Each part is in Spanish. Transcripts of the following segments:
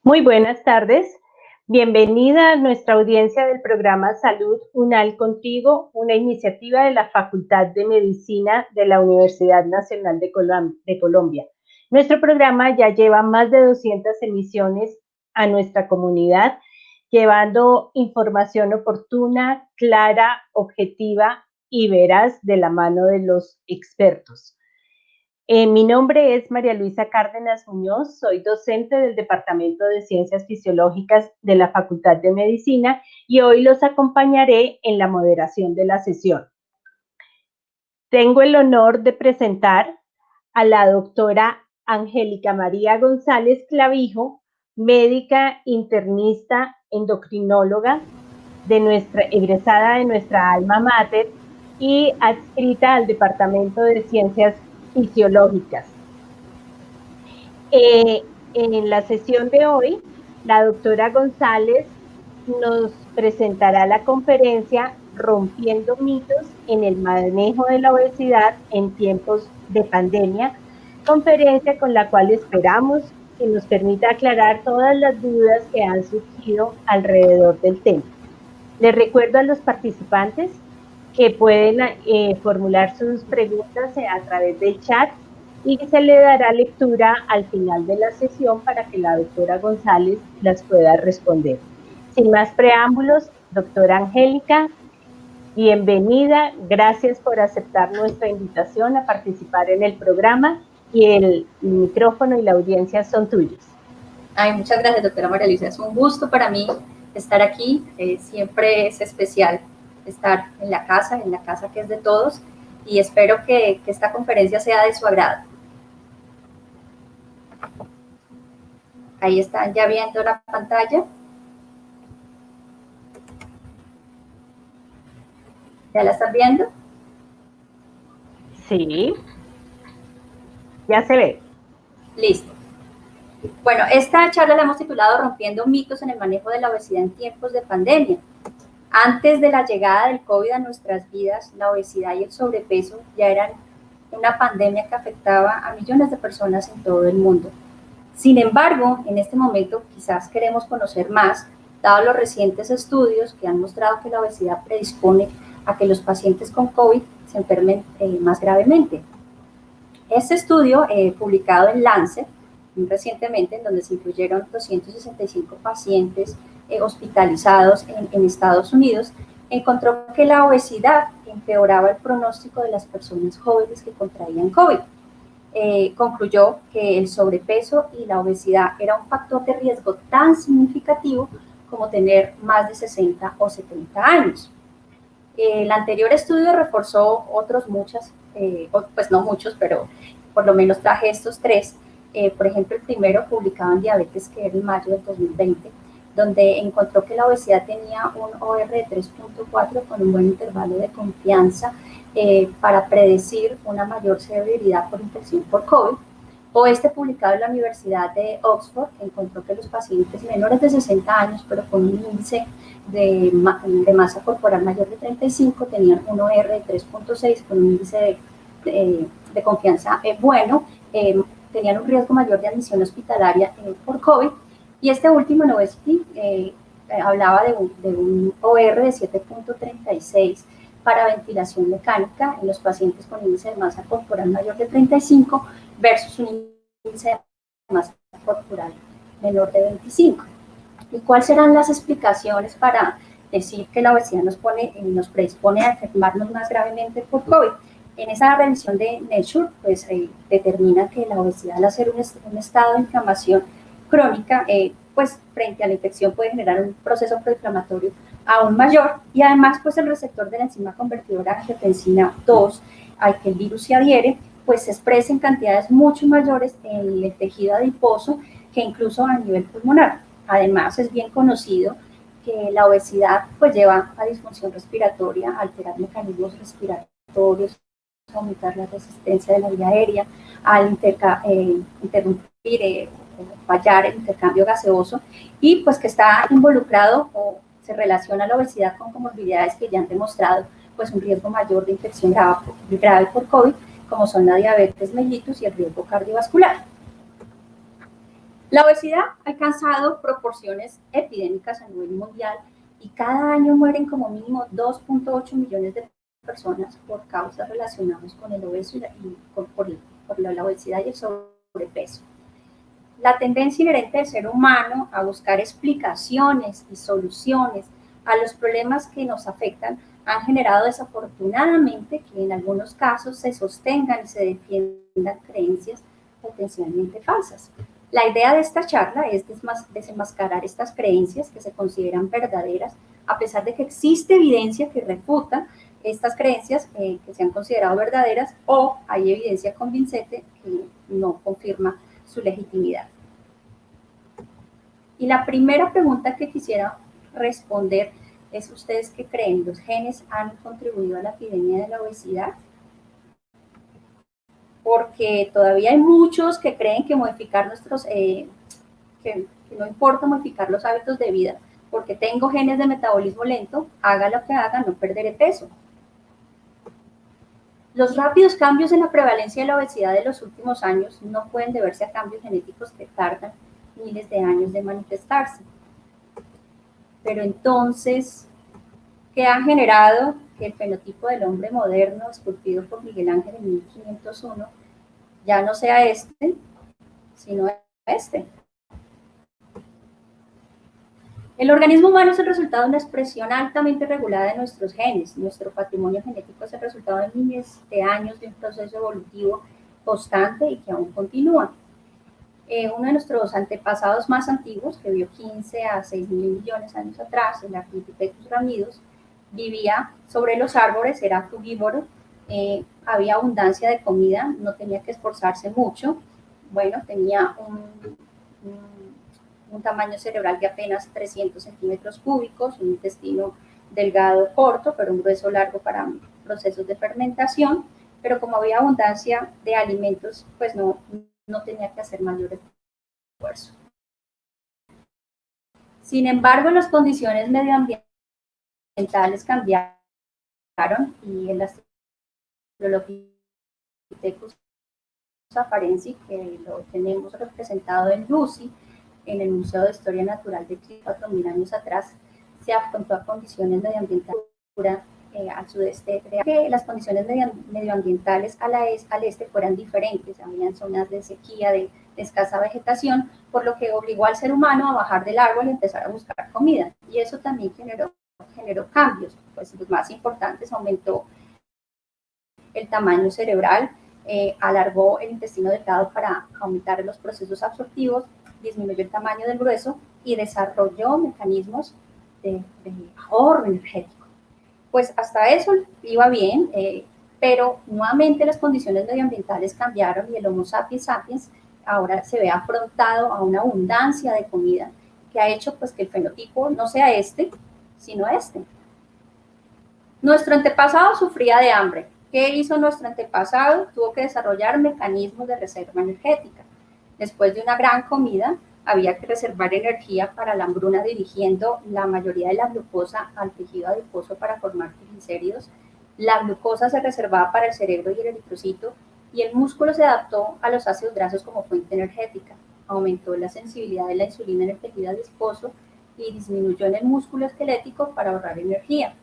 Muy buenas tardes. Bienvenida a nuestra audiencia del programa Salud UNAL Contigo, una iniciativa de la Facultad de Medicina de la Universidad Nacional de Colombia. Nuestro programa ya lleva más de 200 emisiones a nuestra comunidad, llevando información oportuna, clara, objetiva y veraz de la mano de los expertos. Mi nombre es María Luisa Cárdenas Muñoz, soy docente del Departamento de Ciencias Fisiológicas de la Facultad de Medicina y hoy los acompañaré en la moderación de la sesión. Tengo el honor de presentar a la doctora Angélica María González Clavijo, médica internista endocrinóloga egresada de nuestra alma mater y adscrita al Departamento de Ciencias Fisiológicas. En la sesión de hoy, la doctora González nos presentará la conferencia Rompiendo mitos en el manejo de la obesidad en tiempos de pandemia, conferencia con la cual esperamos que nos permita aclarar todas las dudas que han surgido alrededor del tema. Les recuerdo a los participantes que pueden formular sus preguntas a través del chat y se le dará lectura al final de la sesión para que la doctora González las pueda responder. Sin más preámbulos, doctora Angélica, bienvenida, gracias por aceptar nuestra invitación a participar en el programa y el micrófono y la audiencia son tuyos. Muchas gracias, doctora María Luisa, es un gusto para mí estar aquí, siempre es especial estar en la casa que es de todos, y espero que esta conferencia sea de su agrado. Ahí están ya viendo la pantalla. ¿Ya la están viendo? Sí, ya se ve. Listo. Bueno, esta charla la hemos titulado Rompiendo mitos en el manejo de la obesidad en tiempos de pandemia. Antes de la llegada del COVID a nuestras vidas, la obesidad y el sobrepeso ya eran una pandemia que afectaba a millones de personas en todo el mundo. Sin embargo, en este momento quizás queremos conocer más, dado los recientes estudios que han mostrado que la obesidad predispone a que los pacientes con COVID se enfermen más gravemente. Este estudio, publicado en Lancet recientemente, en donde se incluyeron 265 pacientes hospitalizados en Estados Unidos, encontró que la obesidad empeoraba el pronóstico de las personas jóvenes que contraían COVID. Concluyó que el sobrepeso y la obesidad era un factor de riesgo tan significativo como tener más de 60 o 70 años. El anterior estudio reforzó otros muchos, pues no muchos, pero por lo menos traje estos tres. Por ejemplo, el primero publicado en Diabetes, que era en mayo del 2020, donde encontró que la obesidad tenía un OR de 3.4 con un buen intervalo de confianza para predecir una mayor severidad por infección por COVID. O este publicado en la Universidad de Oxford, que encontró que los pacientes menores de 60 años, pero con un índice de masa corporal mayor de 35, tenían un OR de 3.6 con un índice de confianza bueno, tenían un riesgo mayor de admisión hospitalaria por COVID. Y este último, Novosti, hablaba de un OR de 7.36 para ventilación mecánica en los pacientes con índice de masa corporal mayor de 35 versus un índice de masa corporal menor de 25. ¿Y cuáles serán las explicaciones para decir que la obesidad nos predispone a enfermarnos más gravemente por COVID? En esa revisión de Nature, pues determina que la obesidad, al ser un estado de inflamación crónica, pues frente a la infección puede generar un proceso proinflamatorio aún mayor, y además pues el receptor de la enzima convertidora angiotensina 2 al que el virus se adhiere, pues se expresa en cantidades mucho mayores en el tejido adiposo que incluso a nivel pulmonar. Además, es bien conocido que la obesidad pues lleva a disfunción respiratoria, a alterar mecanismos respiratorios, a aumentar la resistencia de la vía aérea, al interrumpir, fallar el intercambio gaseoso, y pues que está involucrado o se relaciona la obesidad con comorbilidades que ya han demostrado pues un riesgo mayor de infección grave por COVID, como son la diabetes mellitus y el riesgo cardiovascular. La obesidad ha alcanzado proporciones epidémicas a nivel mundial y cada año mueren como mínimo 2.8 millones de personas por causas relacionadas con el obeso y por la obesidad y el sobrepeso. La tendencia inherente del ser humano a buscar explicaciones y soluciones a los problemas que nos afectan han generado desafortunadamente que en algunos casos se sostengan y se defiendan creencias potencialmente falsas. La idea de esta charla es desenmascarar estas creencias que se consideran verdaderas, a pesar de que existe evidencia que refuta estas creencias que se han considerado verdaderas, o hay evidencia convincente que no confirma su legitimidad. Y la primera pregunta que quisiera responder es: ¿ustedes qué creen? ¿Los genes han contribuido a la epidemia de la obesidad? Porque todavía hay muchos que creen que modificar que no importa modificar los hábitos de vida, porque tengo genes de metabolismo lento, haga lo que haga, no perderé peso. Los rápidos cambios en la prevalencia de la obesidad de los últimos años no pueden deberse a cambios genéticos que tardan miles de años de manifestarse. Pero entonces, ¿qué ha generado que el fenotipo del hombre moderno, esculpido por Miguel Ángel en 1501, ya no sea este, sino este? El organismo humano es el resultado de una expresión altamente regulada de nuestros genes. Nuestro patrimonio genético es el resultado de miles de años de un proceso evolutivo constante y que aún continúa. Uno de nuestros antepasados más antiguos, que vivió 15 a 6 mil millones de años atrás, el Ardipithecus ramidus, vivía sobre los árboles, era frugívoro, había abundancia de comida, no tenía que esforzarse mucho, bueno, tenía un tamaño cerebral de apenas 300 centímetros cúbicos, un intestino delgado corto, pero un grueso largo para procesos de fermentación, pero como había abundancia de alimentos, pues no tenía que hacer mayor esfuerzo. Sin embargo, las condiciones medioambientales cambiaron y el Australopithecus afarensis, que lo tenemos representado en Lucy, en el Museo de Historia Natural de Chile 4.000 años atrás, se afrontó a condiciones medioambientales al sudeste, que las condiciones medioambientales al este fueran diferentes, habían zonas de sequía, de escasa vegetación, por lo que obligó al ser humano a bajar del árbol y empezar a buscar comida, y eso también generó cambios, pues los más importantes: aumentó el tamaño cerebral, alargó el intestino delgado para aumentar los procesos absortivos, disminuyó el tamaño del grueso y desarrolló mecanismos de ahorro energético. Pues hasta eso iba bien, pero nuevamente las condiciones medioambientales cambiaron y el Homo sapiens sapiens ahora se ve afrontado a una abundancia de comida que ha hecho pues que el fenotipo no sea este, sino este. Nuestro antepasado sufría de hambre. ¿Qué hizo nuestro antepasado? Tuvo que desarrollar mecanismos de reserva energética. Después de una gran comida, había que reservar energía para la hambruna, dirigiendo la mayoría de la glucosa al tejido adiposo para formar triglicéridos. La glucosa se reservaba para el cerebro y el eritrocito, y el músculo se adaptó a los ácidos grasos como fuente energética. Aumentó la sensibilidad de la insulina en el tejido adiposo y disminuyó en el músculo esquelético para ahorrar energía.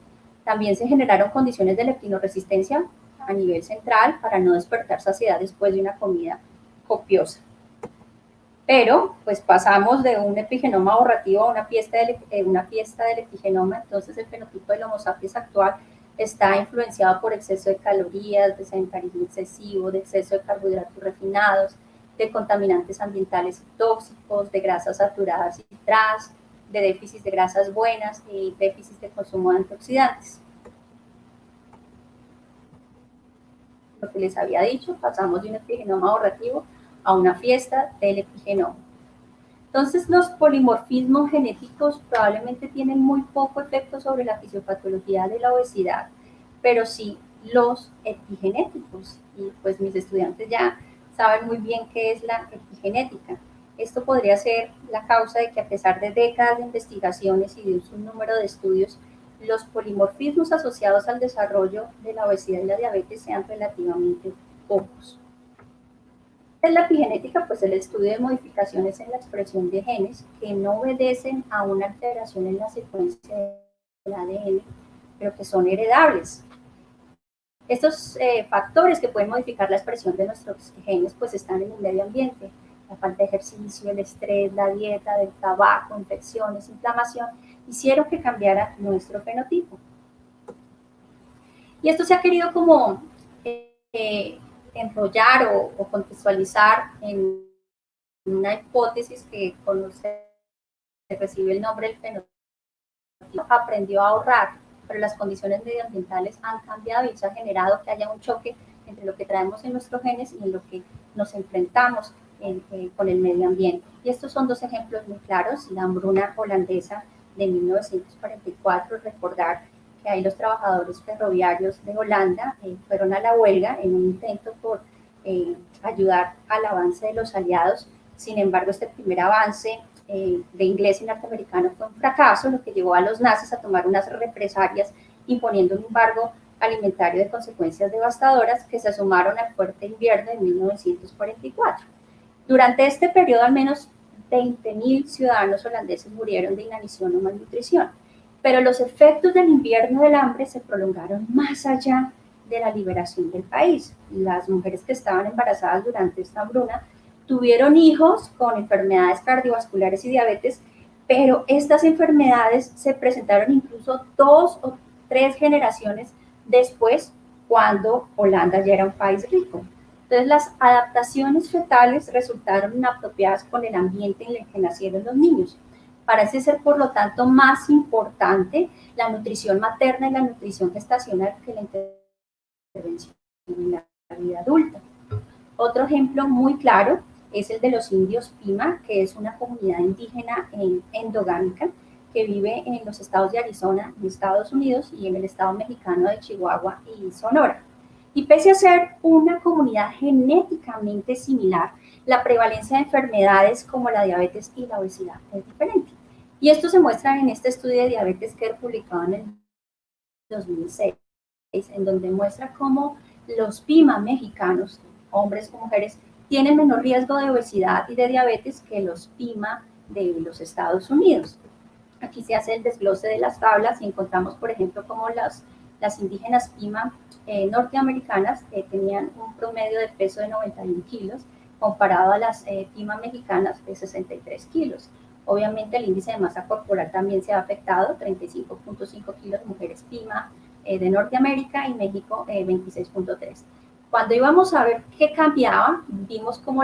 También se generaron condiciones de leptinoresistencia a nivel central para no despertar saciedad después de una comida copiosa. Pero pues pasamos de un epigenoma ahorrativo a una fiesta del epigenoma. Entonces el fenotipo del Homo sapiens actual está influenciado por exceso de calorías, de sedentarismo excesivo, de exceso de carbohidratos refinados, de contaminantes ambientales y tóxicos, de grasas saturadas y trans, de déficit de grasas buenas y déficit de consumo de antioxidantes. Lo que les había dicho, pasamos de un epigenoma ahorrativo a una fiesta del epigenoma. Entonces, los polimorfismos genéticos probablemente tienen muy poco efecto sobre la fisiopatología de la obesidad, pero sí los epigenéticos. Y pues mis estudiantes ya saben muy bien qué es la epigenética. Esto podría ser la causa de que, a pesar de décadas de investigaciones y de un sinnúmero de estudios, los polimorfismos asociados al desarrollo de la obesidad y la diabetes sean relativamente pocos. es la epigenética? Pues el estudio de modificaciones en la expresión de genes que no obedecen a una alteración en la secuencia del ADN, pero que son heredables. Estos factores que pueden modificar la expresión de nuestros genes pues están en el medio ambiente. La falta de ejercicio, el estrés, la dieta, el tabaco, infecciones, inflamación, hicieron que cambiara nuestro fenotipo. Y esto se ha querido como enrollar o contextualizar en una hipótesis que se recibe el nombre del fenotipo. Aprendió a ahorrar, pero las condiciones medioambientales han cambiado y eso ha generado que haya un choque entre lo que traemos en nuestros genes y en lo que nos enfrentamos con el medio ambiente. Y estos son dos ejemplos muy claros. La hambruna holandesa de 1944, recordar que ahí los trabajadores ferroviarios de Holanda fueron a la huelga en un intento por ayudar al avance de los aliados. Sin embargo, este primer avance de inglés y norteamericano fue un fracaso, lo que llevó a los nazis a tomar unas represalias imponiendo un embargo alimentario de consecuencias devastadoras que se sumaron al fuerte invierno de 1944. Durante este periodo, al menos 20.000 ciudadanos holandeses murieron de inanición o malnutrición, pero los efectos del invierno del hambre se prolongaron más allá de la liberación del país. Las mujeres que estaban embarazadas durante esta hambruna tuvieron hijos con enfermedades cardiovasculares y diabetes, pero estas enfermedades se presentaron incluso 2 o 3 generaciones después, cuando Holanda ya era un país rico. Entonces, las adaptaciones fetales resultaron inapropiadas con el ambiente en el que nacieron los niños. Parece ser, por lo tanto, más importante la nutrición materna y la nutrición gestacional que la intervención en la vida adulta. Otro ejemplo muy claro es el de los indios Pima, que es una comunidad indígena endogámica que vive en los estados de Arizona, en Estados Unidos, y en el estado mexicano de Chihuahua y Sonora. Y pese a ser una comunidad genéticamente similar, la prevalencia de enfermedades como la diabetes y la obesidad es diferente. Y esto se muestra en este estudio de diabetes que he publicado en el 2006, en donde muestra cómo los Pima mexicanos, hombres o mujeres, tienen menor riesgo de obesidad y de diabetes que los Pima de los Estados Unidos. Aquí se hace el desglose de las tablas y encontramos, por ejemplo, cómo las indígenas Pima norteamericanas tenían un promedio de peso de 91 kilos, comparado a las Pima mexicanas de 63 kilos. Obviamente el índice de masa corporal también se ha afectado, 35.5 kilos mujeres Pima de Norteamérica y México 26.3. Cuando íbamos a ver qué cambiaba, vimos cómo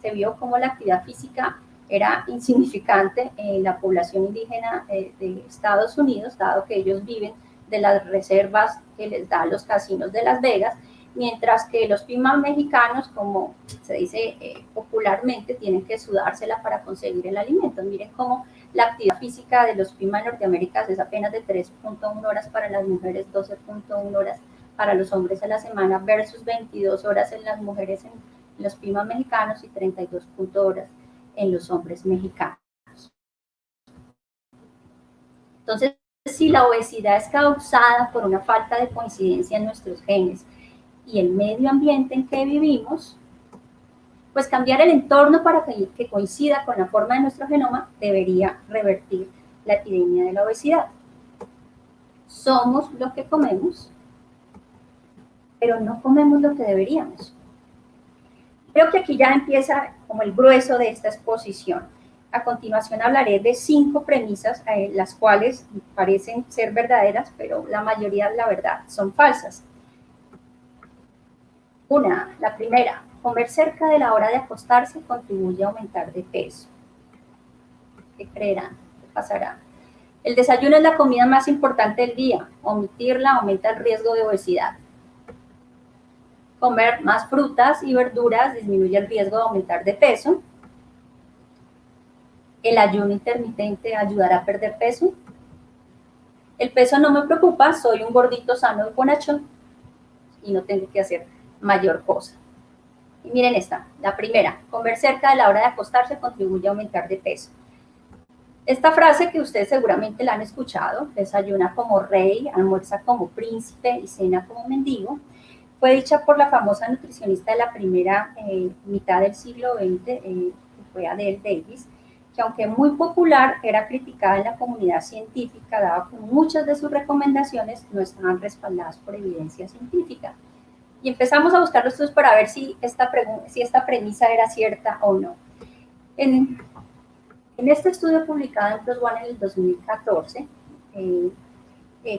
se vio cómo la actividad física era insignificante en la población indígena de Estados Unidos, dado que ellos viven de las reservas que les dan los casinos de Las Vegas, mientras que los Pima mexicanos, como se dice popularmente, tienen que sudársela para conseguir el alimento. Miren cómo la actividad física de los Pima de Norteamérica es apenas de 3.1 horas para las mujeres, 12.1 horas para los hombres a la semana, versus 22 horas en las mujeres en los Pima mexicanos y 32.1 horas en los hombres mexicanos. Entonces, si la obesidad es causada por una falta de coincidencia en nuestros genes y el medio ambiente en que vivimos, pues cambiar el entorno para que coincida con la forma de nuestro genoma debería revertir la epidemia de la obesidad. Somos lo que comemos, pero no comemos lo que deberíamos. Creo que aquí ya empieza como el grueso de esta exposición. A continuación hablaré de 5 premisas, las cuales parecen ser verdaderas, pero la mayoría, la verdad, son falsas. La primera, comer cerca de la hora de acostarse contribuye a aumentar de peso. ¿Qué creerán? ¿Qué pasará? El desayuno es la comida más importante del día. Omitirla aumenta el riesgo de obesidad. Comer más frutas y verduras disminuye el riesgo de aumentar de peso. El ayuno intermitente ayudará a perder peso. El peso no me preocupa, soy un gordito sano y bonachón y no tengo que hacer mayor cosa. Y miren esta, la primera, comer cerca de la hora de acostarse contribuye a aumentar de peso. Esta frase que ustedes seguramente la han escuchado, desayuna como rey, almuerza como príncipe y cena como mendigo, Fue dicha por la famosa nutricionista de la primera mitad del siglo XX, que fue Adele Davis, que aunque muy popular, era criticada en la comunidad científica, dado que muchas de sus recomendaciones no estaban respaldadas por evidencia científica. Y empezamos a buscar los estudios para ver si esta premisa era cierta o no. En este estudio publicado en PLOS ONE en el 2014,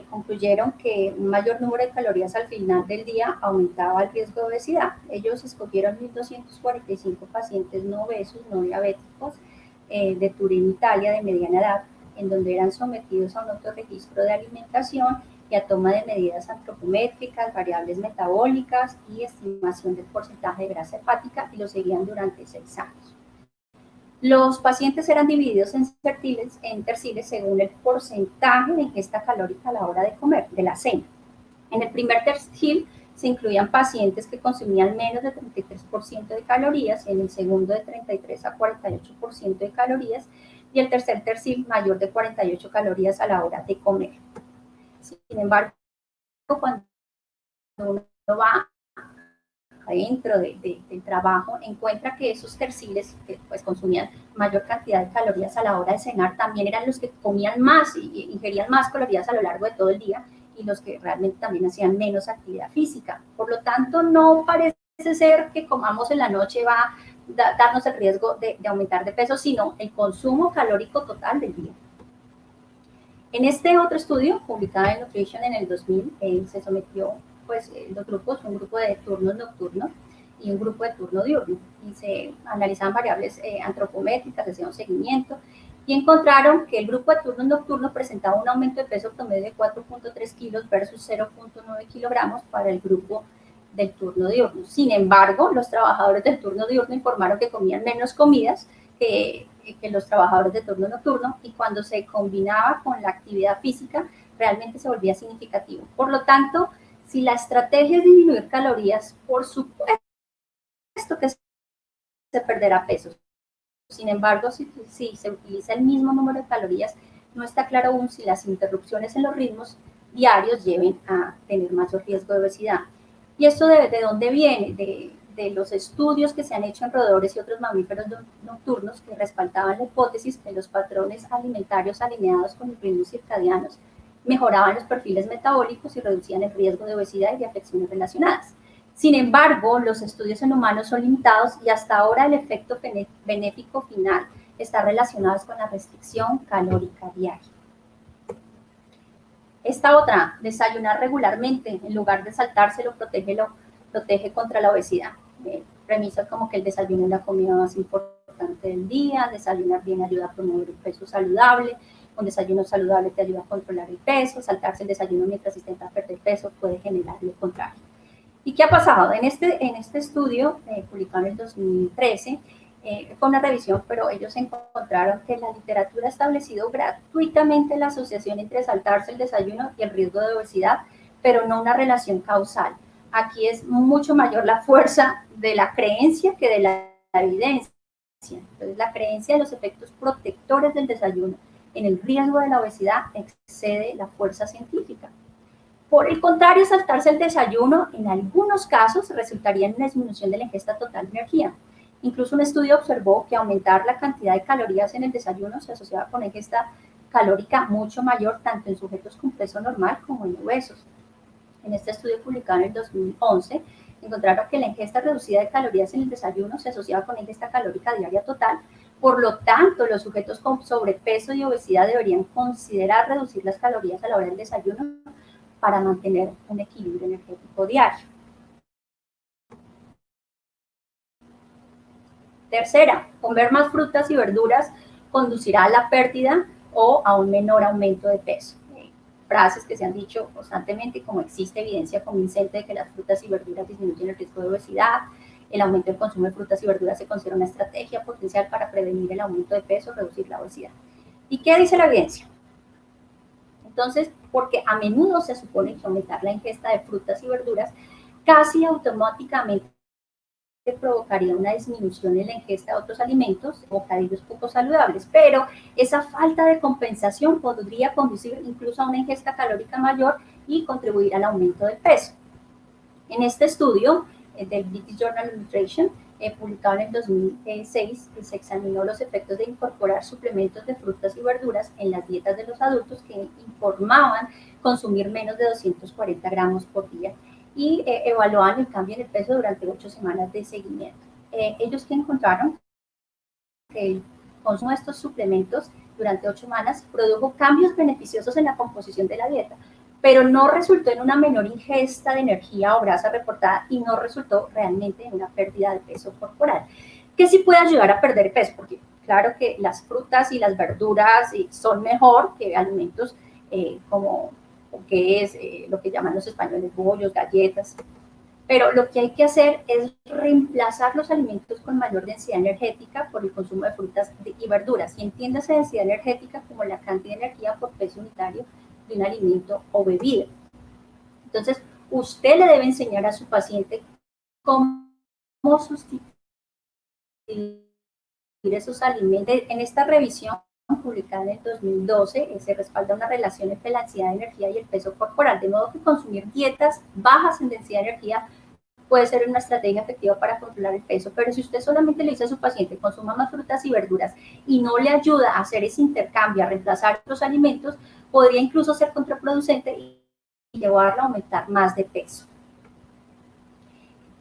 concluyeron que un mayor número de calorías al final del día aumentaba el riesgo de obesidad. Ellos escogieron 1.245 pacientes no obesos, no diabéticos, de Turín, Italia, de mediana edad, en donde eran sometidos a un autorregistro de alimentación y a toma de medidas antropométricas, variables metabólicas y estimación del porcentaje de grasa hepática, y lo seguían durante 6 años. Los pacientes eran divididos en terciles según el porcentaje de ingesta calórica a la hora de comer, de la cena. En el primer tercil se incluían pacientes que consumían menos de 33% de calorías, en el segundo de 33 a 48% de calorías, y el tercer tercil mayor de 48 calorías a la hora de comer. Sin embargo, cuando uno va dentro del trabajo, encuentra que esos terciles que pues consumían mayor cantidad de calorías a la hora de cenar también eran los que comían más y ingerían más calorías a lo largo de todo el día, y los que realmente también hacían menos actividad física. Por lo tanto, no parece ser que comamos en la noche va a darnos el riesgo de aumentar de peso, sino el consumo calórico total del día. En este otro estudio, publicado en Nutrition en el 2000, se sometió pues dos grupos, un grupo de turnos nocturnos y un grupo de turno diurno, y se analizaban variables antropométricas, se hacía un seguimiento, y encontraron que el grupo de turno nocturno presentaba un aumento de peso promedio de 4.3 kilos versus 0.9 kilogramos para el grupo del turno diurno. Sin embargo, los trabajadores del turno diurno informaron que comían menos comidas que los trabajadores de turno nocturno, y cuando se combinaba con la actividad física, realmente se volvía significativo. Por lo tanto, si la estrategia es disminuir calorías, por supuesto que se perderá peso. Sin embargo, si se utiliza el mismo número de calorías, no está claro aún si las interrupciones en los ritmos diarios lleven a tener mayor riesgo de obesidad. ¿Y esto de dónde viene? De los estudios que se han hecho en roedores y otros mamíferos nocturnos, que respaldaban la hipótesis que los patrones alimentarios alineados con los ritmos circadianos mejoraban los perfiles metabólicos y reducían el riesgo de obesidad y de afecciones relacionadas. Sin embargo, los estudios en humanos son limitados, y hasta ahora el efecto benéfico final está relacionado con la restricción calórica diaria. Esta otra, desayunar regularmente en lugar de saltárselo, protege contra la obesidad. Premisas como que el desayuno es la comida más importante del día, desayunar bien ayuda a promover un peso saludable, un desayuno saludable te ayuda a controlar el peso, saltarse el desayuno mientras intenta perder peso puede generar lo contrario. ¿Y qué ha pasado? En este estudio, publicado en el 2013, fue una revisión, pero ellos encontraron que la literatura ha establecido gratuitamente la asociación entre saltarse el desayuno y el riesgo de obesidad, pero no una relación causal. Aquí es mucho mayor la fuerza de la creencia que de la evidencia. Entonces, la creencia de los efectos protectores del desayuno en el riesgo de la obesidad excede la fuerza científica. Por el contrario, saltarse el desayuno en algunos casos resultaría en una disminución de la ingesta total de energía. Incluso un estudio observó que aumentar la cantidad de calorías en el desayuno se asociaba con una ingesta calórica mucho mayor tanto en sujetos con peso normal como en obesos. En este estudio publicado en el 2011, encontraron que la ingesta reducida de calorías en el desayuno se asociaba con la ingesta calórica diaria total. Por lo tanto, los sujetos con sobrepeso y obesidad deberían considerar reducir las calorías a la hora del desayuno para mantener un equilibrio energético diario. Tercera, comer más frutas y verduras conducirá a la pérdida o a un menor aumento de peso. Frases que se han dicho constantemente, como existe evidencia convincente de que las frutas y verduras disminuyen el riesgo de obesidad, el aumento del consumo de frutas y verduras se considera una estrategia potencial para prevenir el aumento de peso o reducir la obesidad. ¿Y qué dice la evidencia? Entonces, porque a menudo se supone que aumentar la ingesta de frutas y verduras casi automáticamente provocaría una disminución en la ingesta de otros alimentos, bocadillos poco saludables, pero esa falta de compensación podría conducir incluso a una ingesta calórica mayor y contribuir al aumento del peso. En este estudio del British Journal of Nutrition, publicado en el 2006, se examinó los efectos de incorporar suplementos de frutas y verduras en las dietas de los adultos que informaban consumir menos de 240 gramos por día y evaluaban el cambio en el peso durante 8 semanas de seguimiento. Ellos que encontraron que el consumo de estos suplementos durante 8 semanas produjo cambios beneficiosos en la composición de la dieta, pero no resultó en una menor ingesta de energía o grasa reportada y no resultó realmente en una pérdida de peso corporal, que sí puede ayudar a perder peso, porque claro que las frutas y las verduras son mejor que alimentos como que es lo que llaman los españoles bollos, galletas, pero lo que hay que hacer es reemplazar los alimentos con mayor densidad energética por el consumo de frutas y verduras, y entiéndase densidad energética como la cantidad de energía por peso unitario de un alimento o bebida. Entonces, usted le debe enseñar a su paciente cómo sustituir esos alimentos. En esta revisión publicada en el 2012, se respalda una relación entre la densidad de energía y el peso corporal, de modo que consumir dietas bajas en densidad de energía puede ser una estrategia efectiva para controlar el peso, pero si usted solamente le dice a su paciente consuma más frutas y verduras y no le ayuda a hacer ese intercambio, a reemplazar los alimentos, podría incluso ser contraproducente y llevarla a aumentar más de peso.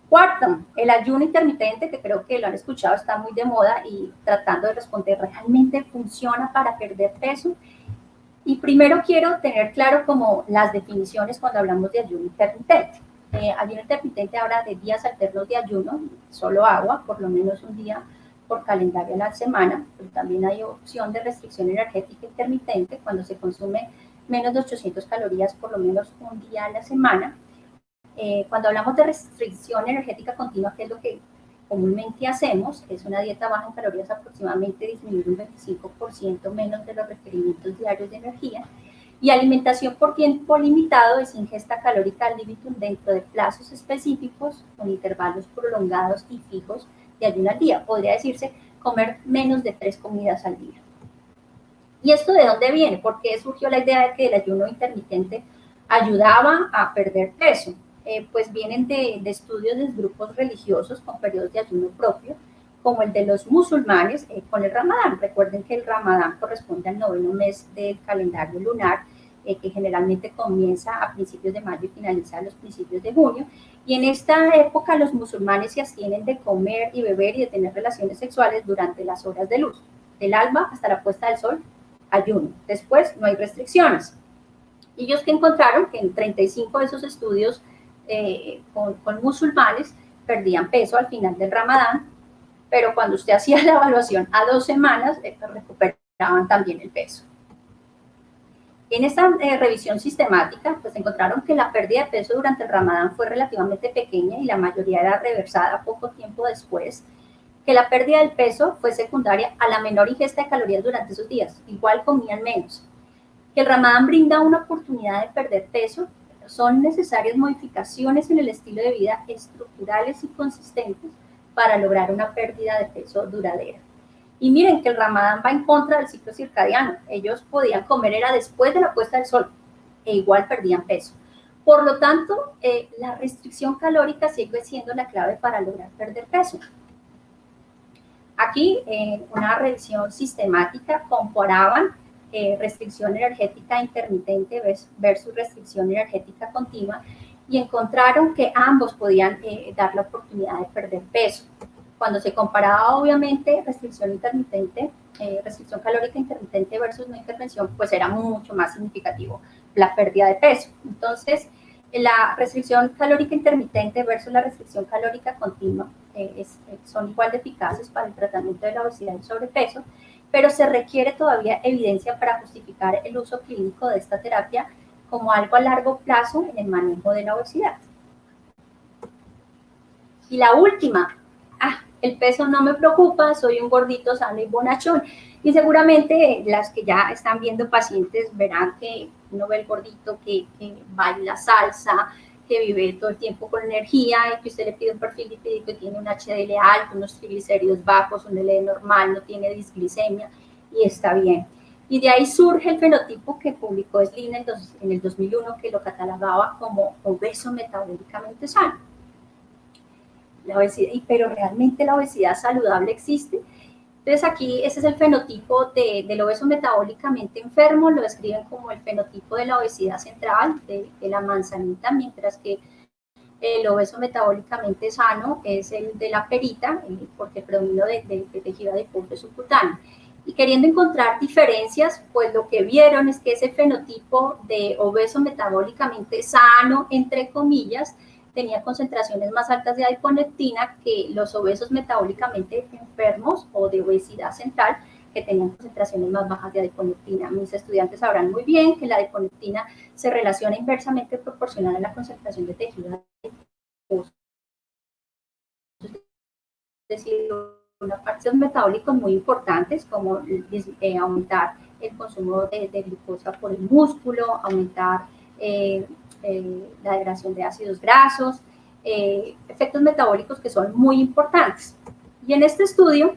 Cuarto, el ayuno intermitente, que creo que lo han escuchado, está muy de moda y tratando de responder, ¿realmente funciona para perder peso? Y primero quiero tener claro como las definiciones cuando hablamos de ayuno intermitente. Ayuno intermitente habla de días alternos de ayuno, solo agua, por lo menos un día por calendario a la semana, pero también hay opción de restricción energética intermitente cuando se consume menos de 800 calorías por lo menos un día a la semana. Cuando hablamos de restricción energética continua, que es lo que comúnmente hacemos, es una dieta baja en calorías, aproximadamente disminuir un 25% menos de los requerimientos diarios de energía. Y alimentación por tiempo limitado es ingesta calórica al limitum dentro de plazos específicos con intervalos prolongados y fijos de ayuno al día. Podría decirse comer menos de 3 comidas al día. ¿Y esto de dónde viene? ¿Por qué surgió la idea de que el ayuno intermitente ayudaba a perder peso? Pues vienen de estudios de grupos religiosos con periodos de ayuno propio, como el de los musulmanes con el Ramadán. Recuerden que el Ramadán corresponde al 9º mes del calendario lunar, que generalmente comienza a principios de mayo y finaliza a los principios de junio. Y en esta época los musulmanes se abstienen de comer y beber y de tener relaciones sexuales durante las horas de luz, del alba hasta la puesta del sol, ayuno. Después no hay restricciones. Y ellos que encontraron que en 35 de esos estudios con musulmanes perdían peso al final del Ramadán, pero cuando usted hacía la evaluación a 2 semanas, recuperaban también el peso. En esta revisión sistemática, pues encontraron que la pérdida de peso durante el Ramadán fue relativamente pequeña y la mayoría era reversada poco tiempo después, que la pérdida del peso fue secundaria a la menor ingesta de calorías durante esos días, igual comían menos, que el Ramadán brinda una oportunidad de perder peso, pero son necesarias modificaciones en el estilo de vida estructurales y consistentes para lograr una pérdida de peso duradera. Y miren que el Ramadán va en contra del ciclo circadiano. Ellos podían comer era después de la puesta del sol e igual perdían peso. Por lo tanto, la restricción calórica sigue siendo la clave para lograr perder peso. Aquí, en una revisión sistemática, comparaban restricción energética intermitente versus restricción energética continua y encontraron que ambos podían dar la oportunidad de perder peso. Cuando se comparaba, obviamente, restricción intermitente, restricción calórica intermitente versus no intervención, pues era mucho más significativo la pérdida de peso. Entonces, la restricción calórica intermitente versus la restricción calórica continua son igual de eficaces para el tratamiento de la obesidad y sobrepeso, pero se requiere todavía evidencia para justificar el uso clínico de esta terapia como algo a largo plazo en el manejo de la obesidad. Y la última, el peso no me preocupa, soy un gordito sano y bonachón. Y seguramente las que ya están viendo pacientes verán que uno ve el gordito que baila salsa, que vive todo el tiempo con energía, y que usted le pide un perfil lipídico y tiene un HDL alto, unos triglicéridos bajos, un LDL normal, no tiene disglicemia y está bien. Y de ahí surge el fenotipo que publicó Slim en el 2001, que lo catalogaba como obeso metabólicamente sano. La obesidad, pero realmente la obesidad saludable existe. Entonces aquí ese es el fenotipo del obeso metabólicamente enfermo, lo describen como el fenotipo de la obesidad central, de la manzanita, mientras que el obeso metabólicamente sano es el de la perita, porque predomina de tejido adiposo subcutáneo. Y queriendo encontrar diferencias, pues lo que vieron es que ese fenotipo de obeso metabólicamente sano, entre comillas, tenía concentraciones más altas de adiponectina que los obesos metabólicamente enfermos o de obesidad central, que tenían concentraciones más bajas de adiponectina. Mis estudiantes sabrán muy bien que la adiponectina se relaciona inversamente proporcional a la concentración de tejido adiposo. Es decir, unos factores metabólicos muy importantes como aumentar el consumo de glucosa por el músculo, aumentar la degradación de ácidos grasos, efectos metabólicos que son muy importantes. Y en este estudio,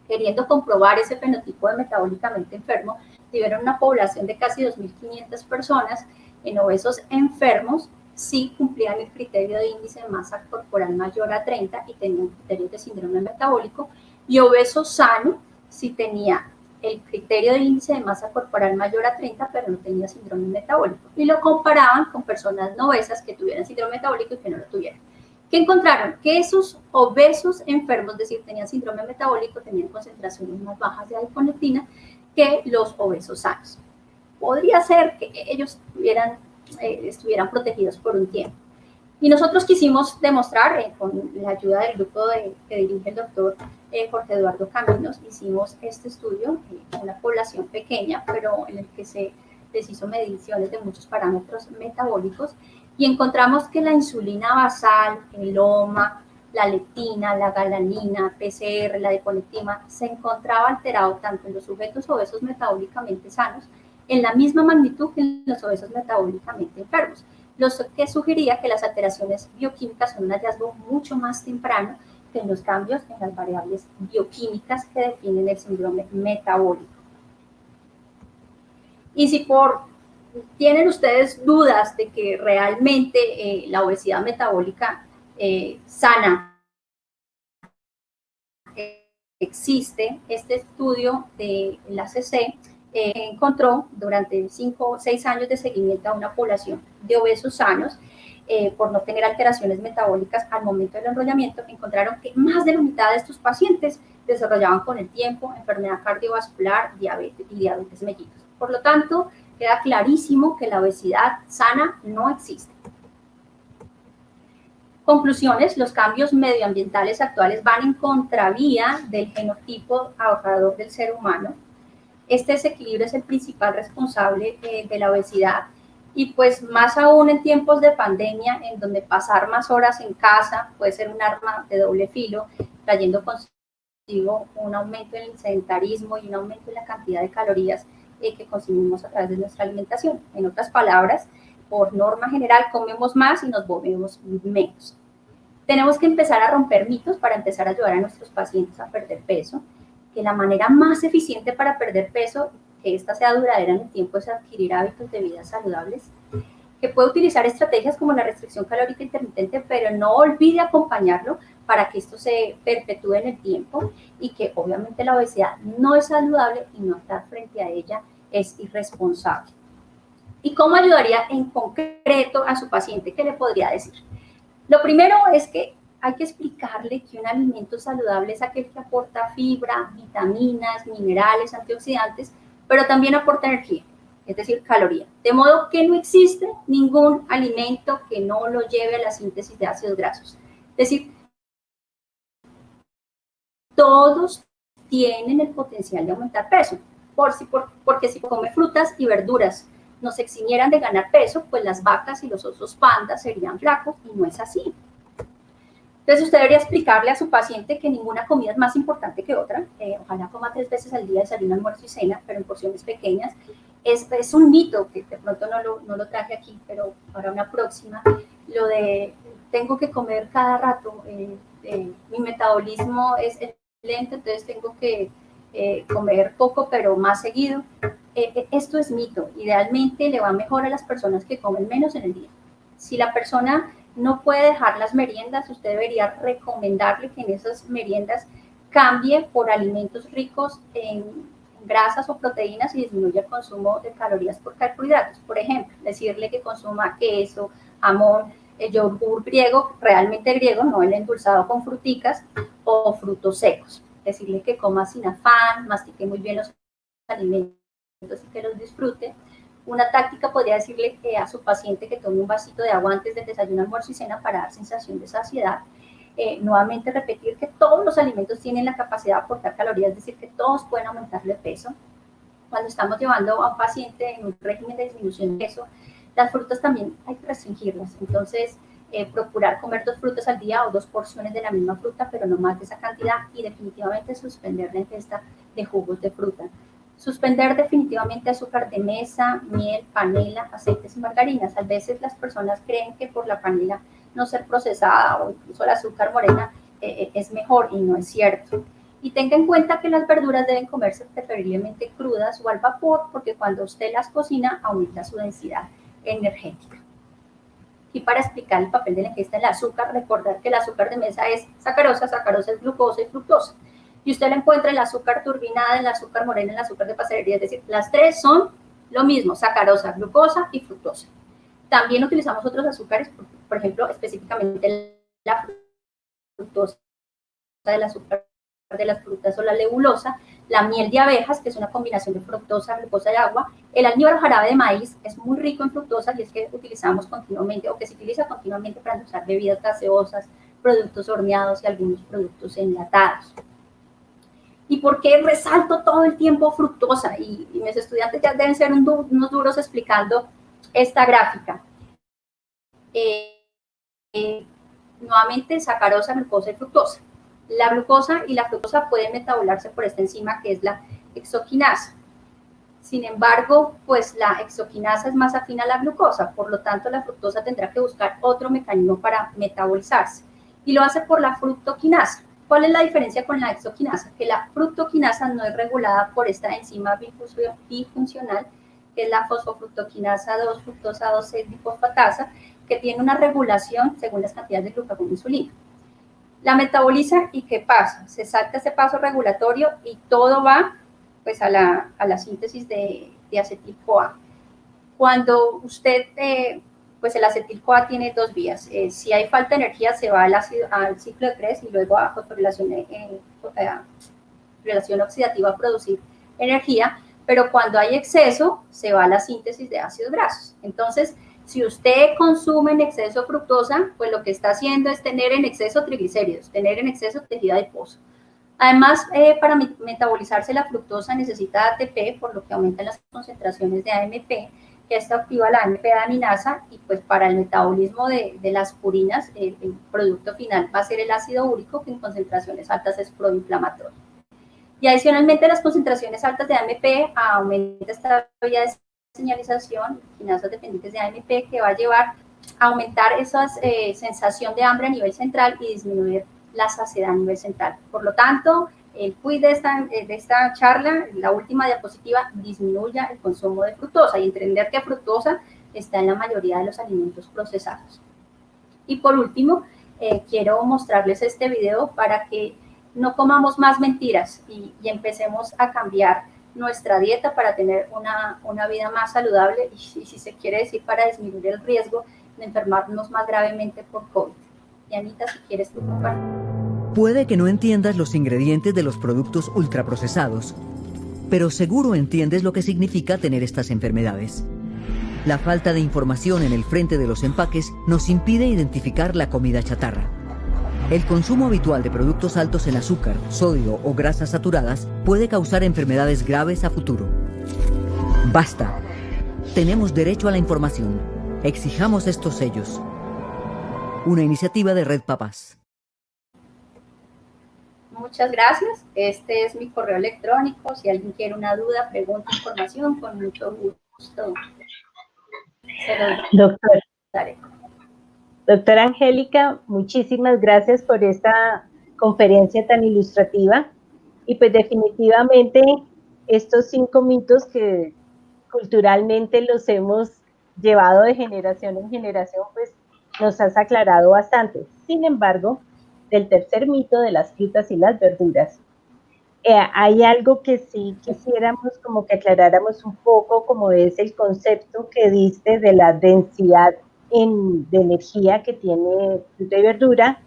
queriendo comprobar ese fenotipo de metabólicamente enfermo, tuvieron una población de casi 2.500 personas en obesos enfermos, sí cumplían el criterio de índice de masa corporal mayor a 30 y tenían criterios de síndrome metabólico, y obeso sano sí tenía el criterio de índice de masa corporal mayor a 30, pero no tenía síndrome metabólico. Y lo comparaban con personas no obesas que tuvieran síndrome metabólico y que no lo tuvieran. ¿Qué encontraron? Que esos obesos enfermos, es decir, tenían síndrome metabólico, tenían concentraciones más bajas de adiponectina que los obesos sanos. Podría ser que ellos estuvieran protegidos por un tiempo. Y nosotros quisimos demostrar, con la ayuda del grupo que dirige el doctor Jorge Eduardo Caminos, hicimos este estudio en una población pequeña, pero en el que se les hizo mediciones de muchos parámetros metabólicos, y encontramos que la insulina basal, el OMA, la leptina, la galanina, PCR, la adiponectina, se encontraba alterado tanto en los sujetos obesos metabólicamente sanos, en la misma magnitud que en los obesos metabólicamente enfermos, lo que sugería que las alteraciones bioquímicas son un hallazgo mucho más temprano que en los cambios en las variables bioquímicas que definen el síndrome metabólico. Y si tienen ustedes dudas de que realmente la obesidad metabólica sana existe, este estudio de la ACC encontró durante 5 o 6 años de seguimiento a una población de obesos sanos, por no tener alteraciones metabólicas al momento del enrollamiento, encontraron que más de la mitad de estos pacientes desarrollaban con el tiempo enfermedad cardiovascular, diabetes y diabetes mellitus. Por lo tanto, queda clarísimo que la obesidad sana no existe. Conclusiones: los cambios medioambientales actuales van en contravía del genotipo ahorrador del ser humano. Este desequilibrio es el principal responsable de la obesidad, y pues más aún en tiempos de pandemia, en donde pasar más horas en casa puede ser un arma de doble filo, trayendo consigo un aumento en el sedentarismo y un aumento en la cantidad de calorías que consumimos a través de nuestra alimentación. En otras palabras, por norma general comemos más y nos movemos menos. Tenemos que empezar a romper mitos para empezar a ayudar a nuestros pacientes a perder peso, que la manera más eficiente para perder peso, que esta sea duradera en el tiempo, es adquirir hábitos de vida saludables, que puede utilizar estrategias como la restricción calórica intermitente, pero no olvide acompañarlo para que esto se perpetúe en el tiempo, y que obviamente la obesidad no es saludable y no estar frente a ella es irresponsable. ¿Y cómo ayudaría en concreto a su paciente? ¿Qué le podría decir? Lo primero es que hay que explicarle que un alimento saludable es aquel que aporta fibra, vitaminas, minerales, antioxidantes, pero también aporta energía, es decir, caloría. De modo que no existe ningún alimento que no lo lleve a la síntesis de ácidos grasos. Es decir, todos tienen el potencial de aumentar peso, porque si come frutas y verduras nos eximieran de ganar peso, pues las vacas y los osos pandas serían flacos, y no es así. Entonces usted debería explicarle a su paciente que ninguna comida es más importante que otra. Ojalá coma 3 veces al día, desayuno, almuerzo y cena, pero en porciones pequeñas. Es un mito que de pronto no lo traje aquí, pero para una próxima, lo de tengo que comer cada rato. Mi metabolismo es lento, entonces tengo que comer poco pero más seguido. Esto es mito. Idealmente le va mejor a las personas que comen menos en el día. Si la persona no puede dejar las meriendas, usted debería recomendarle que en esas meriendas cambie por alimentos ricos en grasas o proteínas y disminuya el consumo de calorías por carbohidratos. Por ejemplo, decirle que consuma queso, jamón, el yogur griego, realmente griego, no el endulzado con fruticas, o frutos secos. Decirle que coma sin afán, mastique muy bien los alimentos y que los disfrute. Una táctica podría decirle que a su paciente que tome un vasito de agua antes del desayuno, almuerzo y cena para dar sensación de saciedad. Nuevamente repetir que todos los alimentos tienen la capacidad de aportar calorías, es decir, que todos pueden aumentarle peso. Cuando estamos llevando a un paciente en un régimen de disminución de peso, las frutas también hay que restringirlas. Entonces, procurar comer 2 frutas al día o 2 porciones de la misma fruta, pero no más de esa cantidad, y definitivamente suspender la ingesta de jugos de fruta. Suspender definitivamente azúcar de mesa, miel, panela, aceites y margarinas. A veces las personas creen que por la panela no ser procesada o incluso el azúcar morena es mejor, y no es cierto. Y tenga en cuenta que las verduras deben comerse preferiblemente crudas o al vapor, porque cuando usted las cocina aumenta su densidad energética. Y para explicar el papel de la ingesta del azúcar, recordar que el azúcar de mesa es sacarosa, sacarosa es glucosa y fructosa. Y usted la encuentra en el azúcar turbinada, en el azúcar morena, en el azúcar de pastelería, es decir, las tres son lo mismo, sacarosa, glucosa y fructosa. También utilizamos otros azúcares, por ejemplo, específicamente la fructosa del azúcar de las frutas o la lebulosa, la miel de abejas, que es una combinación de fructosa, glucosa y agua, el almíbar o jarabe de maíz es muy rico en fructosa y es que utilizamos continuamente, o que se utiliza continuamente para usar bebidas gaseosas, productos horneados y algunos productos enlatados. ¿Y por qué resalto todo el tiempo fructosa? Y mis estudiantes ya deben ser unos duros explicando esta gráfica. Nuevamente, sacarosa, glucosa y fructosa. La glucosa y la fructosa pueden metabolarse por esta enzima que es la hexoquinasa. Sin embargo, pues la hexoquinasa es más afín a la glucosa, por lo tanto la fructosa tendrá que buscar otro mecanismo para metabolizarse, y lo hace por la fructoquinasa. ¿Cuál es la diferencia con la hexoquinasa? Que la fructoquinasa no es regulada por esta enzima bifuncional, que es la fosfofructoquinasa 2, fructosa 2,6-difosfatasa, que tiene una regulación según las cantidades de glucagón e insulina. La metaboliza, y ¿qué pasa? Se salta ese paso regulatorio y todo va pues a la síntesis de acetil-CoA. Cuando usted, pues el acetil-CoA tiene 2 vías. Si hay falta de energía, se va al ciclo de Krebs y luego a fosforilación oxidativa a producir energía, pero cuando hay exceso, se va a la síntesis de ácidos grasos. Entonces, si usted consume en exceso fructosa, pues lo que está haciendo es tener en exceso triglicéridos, tener en exceso tejido adiposo. Además, para metabolizarse la fructosa necesita ATP, por lo que aumentan las concentraciones de AMP, que esto activa la AMP-aminasa, y pues para el metabolismo de las purinas, el producto final va a ser el ácido úrico, que en concentraciones altas es proinflamatorio. Y adicionalmente, las concentraciones altas de AMP aumenta esta vía de señalización, quinasas dependientes de AMP, que va a llevar a aumentar esa sensación de hambre a nivel central y disminuir la saciedad a nivel central. Por lo tanto, el quiz de esta charla, la última diapositiva, disminuya el consumo de fructosa, y entender que fructosa está en la mayoría de los alimentos procesados. Y por último, quiero mostrarles este video para que no comamos más mentiras y empecemos a cambiar nuestra dieta para tener una vida más saludable y, si se quiere decir, para disminuir el riesgo de enfermarnos más gravemente por COVID. Y Anita, si quieres tú compartir. Puede que no entiendas los ingredientes de los productos ultraprocesados, pero seguro entiendes lo que significa tener estas enfermedades. La falta de información en el frente de los empaques nos impide identificar la comida chatarra. El consumo habitual de productos altos en azúcar, sodio o grasas saturadas puede causar enfermedades graves a futuro. ¡Basta! Tenemos derecho a la información. Exijamos estos sellos. Una iniciativa de Red Papás. Muchas gracias. Este es mi correo electrónico. Si alguien quiere una duda, pregunta, información, con mucho gusto se los daré. Doctora Angélica, muchísimas gracias por esta conferencia tan ilustrativa. Y pues definitivamente estos 5 mitos que culturalmente los hemos llevado de generación en generación, pues nos has aclarado bastante. Sin embargo, del tercer mito de las frutas y las verduras, hay algo que sí quisiéramos como que aclaráramos un poco, como es el concepto que diste de la densidad de energía que tiene fruta y verdura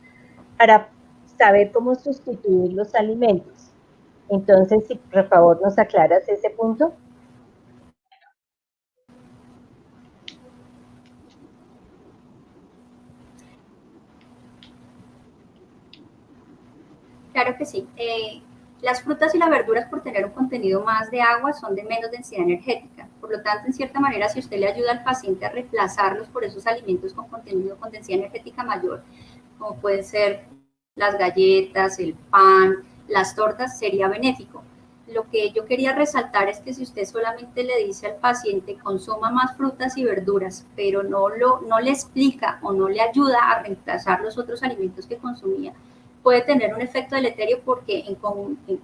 para saber cómo sustituir los alimentos. Entonces, si por favor nos aclaras ese punto. Claro que sí. Las frutas y las verduras, por tener un contenido más de agua, son de menos densidad energética. Por lo tanto, en cierta manera, si usted le ayuda al paciente a reemplazarlos por esos alimentos con contenido con densidad energética mayor, como pueden ser las galletas, el pan, las tortas, sería benéfico. Lo que yo quería resaltar es que si usted solamente le dice al paciente consuma más frutas y verduras, pero no le explica o no le ayuda a reemplazar los otros alimentos que consumía, puede tener un efecto deleterio porque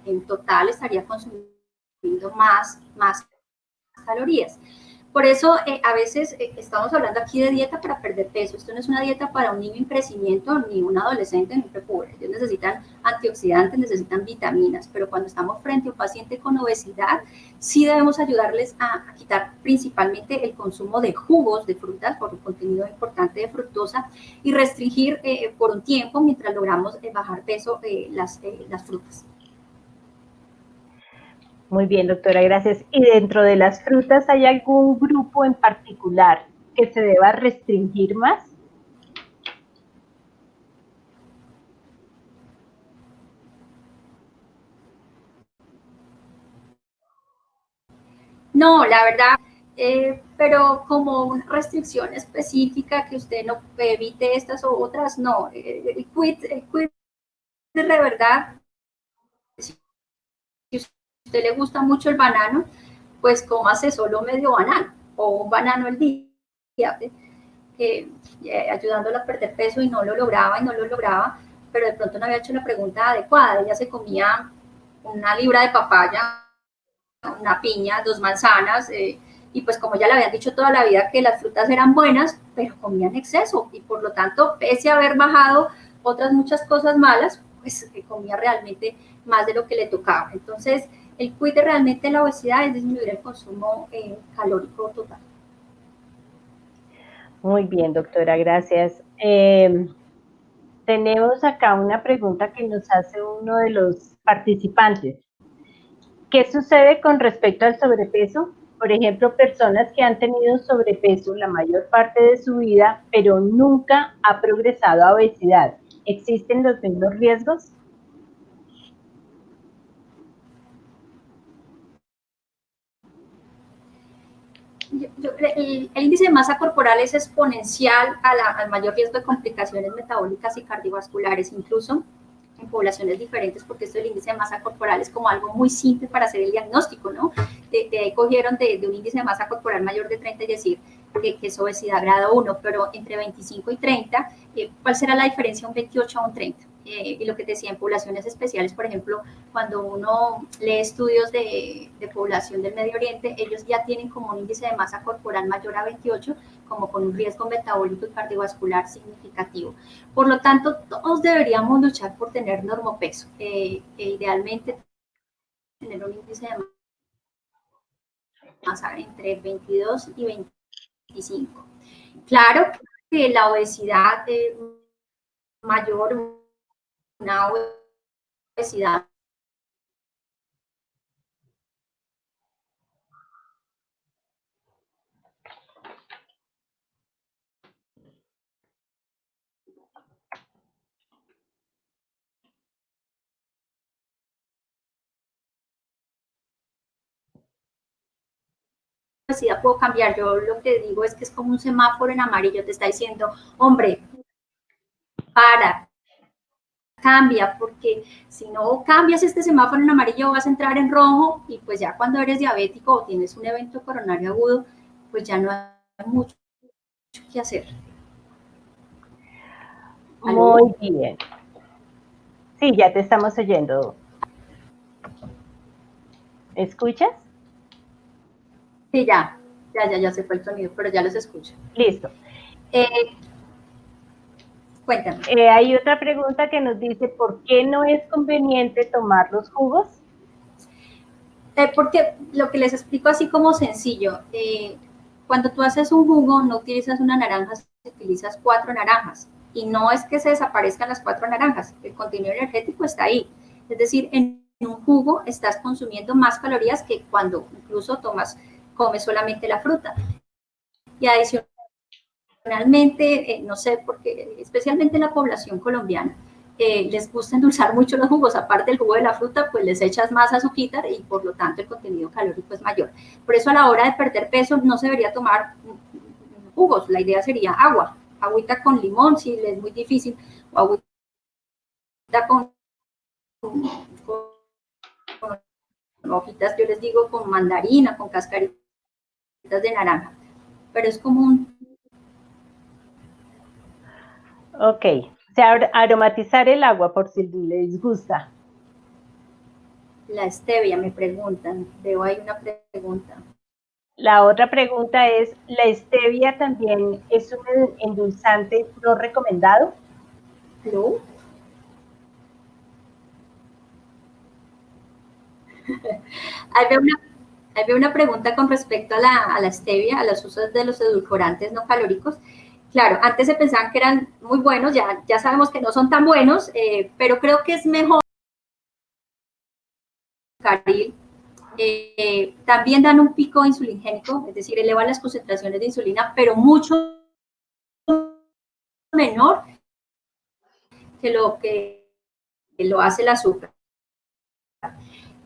en total estaría consumiendo más calorías. Por eso a veces estamos hablando aquí de dieta para perder peso. Esto no es una dieta para un niño en crecimiento, ni un adolescente, ni un prepuber. Ellos necesitan antioxidantes, necesitan vitaminas, pero cuando estamos frente a un paciente con obesidad, sí debemos ayudarles a quitar principalmente el consumo de jugos de frutas por un contenido importante de fructosa y restringir por un tiempo mientras logramos bajar peso las frutas. Muy bien, doctora, gracias. ¿Y dentro de las frutas hay algún grupo en particular que se deba restringir más? No, la verdad, pero como una restricción específica que usted no evite estas o otras, no. El quit de verdad, si a usted le gusta mucho el banano, pues cómase solo medio banano o un banano al día, ayudándolo a perder peso y no lo lograba, pero de pronto no había hecho la pregunta adecuada. Ella se comía una libra de papaya, una piña, 2 manzanas, y pues como ya le habían dicho toda la vida que las frutas eran buenas, pero comía en exceso y por lo tanto, pese a haber bajado otras muchas cosas malas, pues comía realmente más de lo que le tocaba. Entonces, el cuide realmente de la obesidad es disminuir el consumo calórico total. Muy bien, doctora, gracias. Tenemos acá una pregunta que nos hace uno de los participantes. ¿Qué sucede con respecto al sobrepeso? Por ejemplo, personas que han tenido sobrepeso la mayor parte de su vida, pero nunca ha progresado a obesidad. ¿Existen los mismos riesgos? El índice de masa corporal es exponencial al mayor riesgo de complicaciones metabólicas y cardiovasculares, incluso en poblaciones diferentes, porque esto del índice de masa corporal es como algo muy simple para hacer el diagnóstico, ¿no? De ahí cogieron de un índice de masa corporal mayor de 30 y decir que es obesidad grado 1, pero entre 25 y 30, ¿cuál será la diferencia un 28 a un 30? Y lo que te decía, en poblaciones especiales, por ejemplo, cuando uno lee estudios de población del Medio Oriente, ellos ya tienen como un índice de masa corporal mayor a 28, como con un riesgo metabólico y cardiovascular significativo. Por lo tanto, todos deberíamos luchar por tener normopeso, idealmente tener un índice de masa entre 22 y 25. Claro que la obesidad mayor, una obesidad puedo cambiar. Yo lo que digo es que es como un semáforo en amarillo, te está diciendo, hombre, para, cambia, porque si no cambias este semáforo en amarillo vas a entrar en rojo y pues ya cuando eres diabético o tienes un evento coronario agudo, pues ya no hay mucho que hacer. ¿Aló? Muy bien. Sí, ya te estamos oyendo. ¿Me escuchas? Sí, ya se fue el sonido, pero ya los escucho. Listo. Cuéntame. Hay otra pregunta que nos dice, ¿por qué no es conveniente tomar los jugos? Porque lo que les explico así como sencillo, cuando tú haces un jugo no utilizas una naranja, utilizas 4 naranjas. Y no es que se desaparezcan las 4 naranjas, el contenido energético está ahí. Es decir, en un jugo estás consumiendo más calorías que cuando incluso comes solamente la fruta. Y adicionalmente, no sé, porque especialmente en la población colombiana, les gusta endulzar mucho los jugos, aparte del jugo de la fruta, pues les echas más azúcar y por lo tanto el contenido calórico es mayor. Por eso a la hora de perder peso no se debería tomar jugos, la idea sería agüita con limón si les es muy difícil, o agüita con hojitas, yo les digo con mandarina, con cascaritas de naranja, pero es común. Ok, o sea, aromatizar el agua por si les gusta. La stevia, me preguntan, veo ahí una pregunta. La otra pregunta es, ¿la stevia también es un endulzante no recomendado? ¿No? Ahí veo una pregunta con respecto a la stevia, a los usos de los edulcorantes no calóricos. Claro, antes se pensaban que eran muy buenos, ya sabemos que no son tan buenos, pero creo que es mejor. También dan un pico insulinogénico, es decir, elevan las concentraciones de insulina, pero mucho menor que lo hace el azúcar.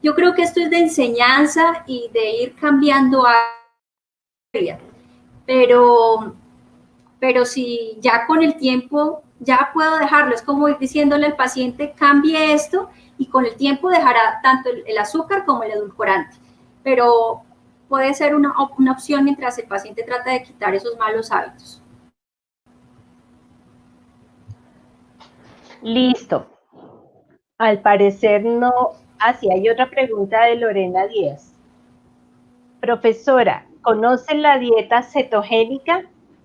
Yo creo que esto es de enseñanza y de ir cambiando área, pero si ya con el tiempo ya puedo dejarlo, es como ir diciéndole al paciente cambie esto y con el tiempo dejará tanto el azúcar como el edulcorante, pero puede ser una opción mientras el paciente trata de quitar esos malos hábitos. Listo. Al parecer no. Ah, sí, hay otra pregunta de Lorena Díaz. Profesora, ¿conoce la dieta cetogénica?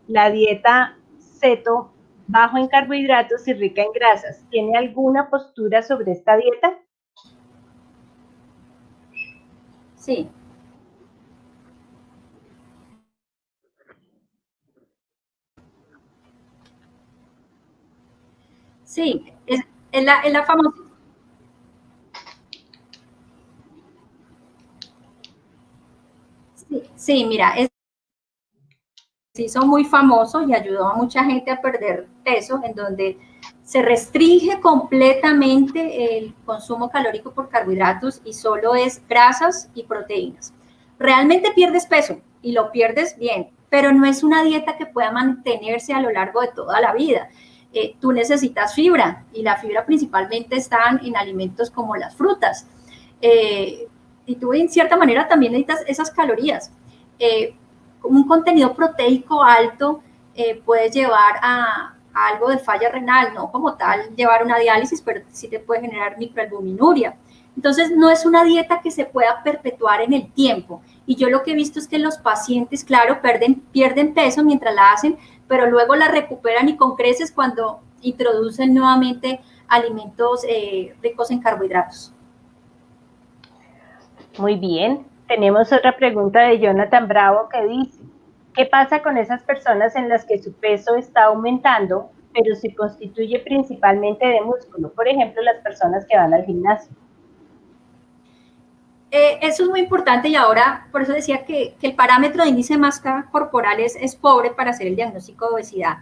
La dieta ceto, bajo en carbohidratos y rica en grasas. ¿Tiene alguna postura sobre esta dieta? Sí. Sí, es la famosa. Sí, mira, se hizo muy famoso y ayudó a mucha gente a perder peso, en donde se restringe completamente el consumo calórico por carbohidratos y solo es grasas y proteínas. Realmente pierdes peso y lo pierdes bien, pero no es una dieta que pueda mantenerse a lo largo de toda la vida. Tú necesitas fibra y la fibra principalmente está en alimentos como las frutas. Y tú en cierta manera también necesitas esas calorías. Un contenido proteico alto puede llevar a algo de falla renal, no como tal llevar una diálisis, pero sí te puede generar microalbuminuria. Entonces, no es una dieta que se pueda perpetuar en el tiempo. Y yo lo que he visto es que los pacientes, claro, pierden peso mientras la hacen, pero luego la recuperan y con creces cuando introducen nuevamente alimentos ricos en carbohidratos. Muy bien. Tenemos otra pregunta de Jonathan Bravo que dice, ¿qué pasa con esas personas en las que su peso está aumentando, pero se constituye principalmente de músculo? Por ejemplo, las personas que van al gimnasio. Eso es muy importante y ahora, por eso decía que el parámetro de índice de masa corporal es pobre para hacer el diagnóstico de obesidad.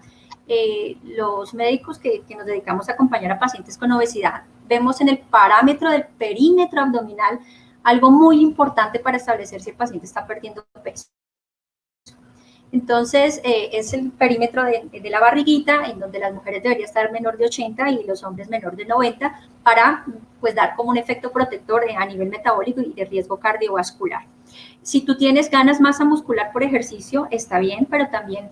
Los médicos que nos dedicamos a acompañar a pacientes con obesidad, vemos en el parámetro del perímetro abdominal algo muy importante para establecer si el paciente está perdiendo peso. Entonces, es el perímetro de la barriguita, en donde las mujeres deberían estar menor de 80 y los hombres menor de 90, para pues, dar como un efecto protector a nivel metabólico y de riesgo cardiovascular. Si tú tienes ganas masa muscular por ejercicio, está bien, pero también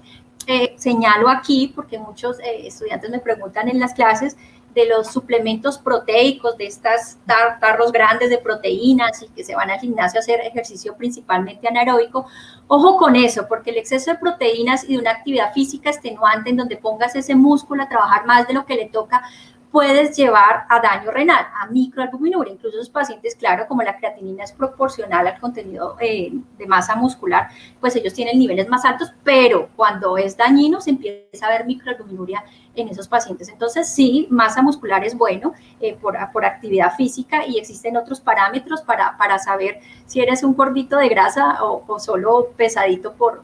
señalo aquí, porque muchos estudiantes me preguntan en las clases, de los suplementos proteicos, de estas tarros grandes de proteínas y que se van al gimnasio a hacer ejercicio principalmente anaeróbico. Ojo con eso, porque el exceso de proteínas y de una actividad física extenuante en donde pongas ese músculo a trabajar más de lo que le toca, puedes llevar a daño renal, a microalbuminuria. Incluso los pacientes, claro, como la creatinina es proporcional al contenido de masa muscular, pues ellos tienen niveles más altos, pero cuando es dañino se empieza a ver microalbuminuria en esos pacientes. Entonces, sí, masa muscular es bueno por actividad física y existen otros parámetros para saber si eres un gordito de grasa o solo pesadito por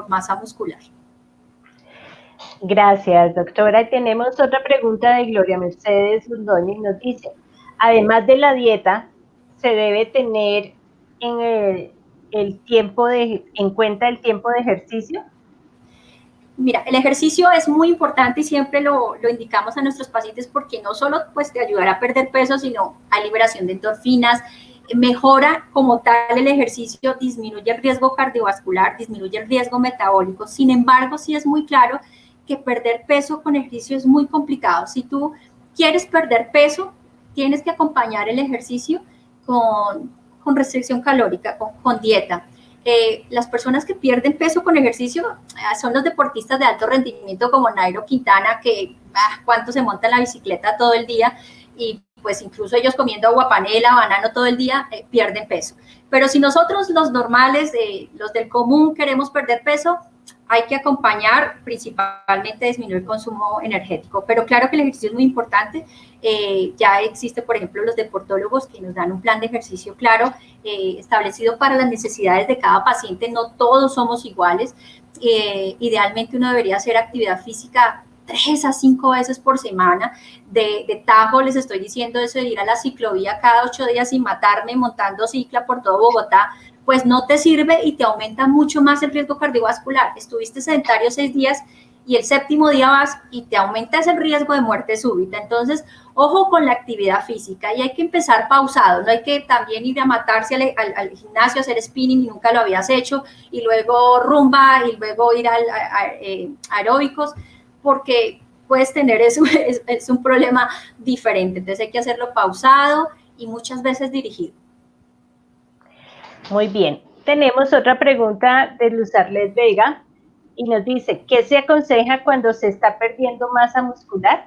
masa muscular. Gracias, doctora. Tenemos otra pregunta de Gloria Mercedes Ordóñez. Nos dice, además de la dieta, ¿se debe tener en cuenta el tiempo de ejercicio? Mira, el ejercicio es muy importante y siempre lo indicamos a nuestros pacientes porque no solo pues, te ayudará a perder peso, sino a liberación de endorfinas, mejora como tal el ejercicio, disminuye el riesgo cardiovascular, disminuye el riesgo metabólico. Sin embargo, sí es muy claro que perder peso con ejercicio es muy complicado. Si tú quieres perder peso, tienes que acompañar el ejercicio con restricción calórica, con dieta. Las personas que pierden peso con ejercicio son los deportistas de alto rendimiento como Nairo Quintana, que cuánto se monta en la bicicleta todo el día y pues incluso ellos comiendo aguapanela, banano todo el día, pierden peso. Pero si nosotros los normales, los del común queremos perder peso, hay que acompañar, principalmente disminuir el consumo energético. Pero claro que el ejercicio es muy importante. Ya existe, por ejemplo, los deportólogos que nos dan un plan de ejercicio claro, establecido para las necesidades de cada paciente. No todos somos iguales. Idealmente uno debería hacer actividad física 3 a 5 veces por semana. De tajo les estoy diciendo eso de ir a la ciclovía cada 8 días sin matarme montando cicla por todo Bogotá, pues no te sirve y te aumenta mucho más el riesgo cardiovascular. Estuviste sedentario 6 días y el 7º día vas y te aumentas el riesgo de muerte súbita. Entonces, ojo con la actividad física y hay que empezar pausado. No hay que también ir a matarse al gimnasio a hacer spinning y nunca lo habías hecho y luego rumba y luego ir a aeróbicos, porque puedes tener eso, es un problema diferente. Entonces hay que hacerlo pausado y muchas veces dirigido. Muy bien. Tenemos otra pregunta de Luz Arlet Vega y nos dice, ¿qué se aconseja cuando se está perdiendo masa muscular?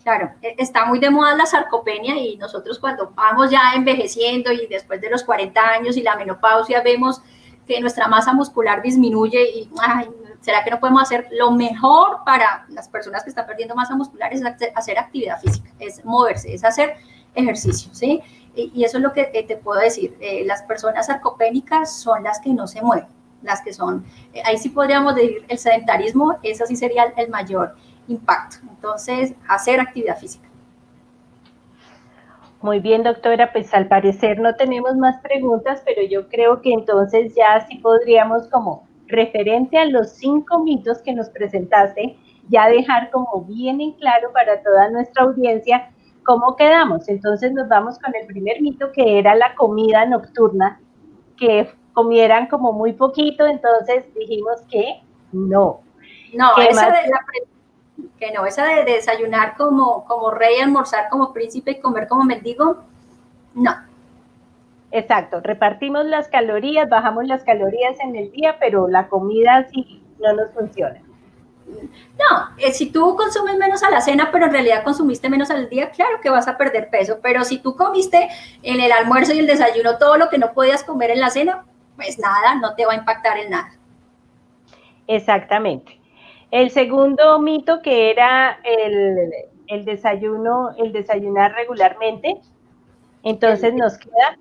Claro, está muy de moda la sarcopenia y nosotros cuando vamos ya envejeciendo y después de los 40 años y la menopausia vemos que nuestra masa muscular disminuye y ay, ¿será que no podemos hacer lo mejor para las personas que están perdiendo masa muscular? Es hacer actividad física, es moverse, es hacer ejercicio, ¿sí? Y eso es lo que te puedo decir. Las personas sarcopénicas son las que no se mueven, las que son, ahí sí podríamos decir el sedentarismo, eso sí sería el mayor impacto. Entonces, hacer actividad física. Muy bien, doctora, pues al parecer no tenemos más preguntas, pero yo creo que entonces ya sí podríamos como referente a los 5 mitos que nos presentaste, ya dejar como bien en claro para toda nuestra audiencia cómo quedamos. Entonces nos vamos con el primer mito, que era la comida nocturna, que comieran como muy poquito, entonces dijimos que no. No, esa de desayunar como rey, almorzar como príncipe y comer como mendigo, no. Exacto, repartimos las calorías, bajamos las calorías en el día, pero la comida sí no nos funciona. No, si tú consumes menos a la cena, pero en realidad consumiste menos al día, claro que vas a perder peso, pero si tú comiste en el almuerzo y el desayuno todo lo que no podías comer en la cena, pues nada, no te va a impactar en nada. Exactamente. El segundo mito, que era el desayuno, el desayunar regularmente, entonces nos queda...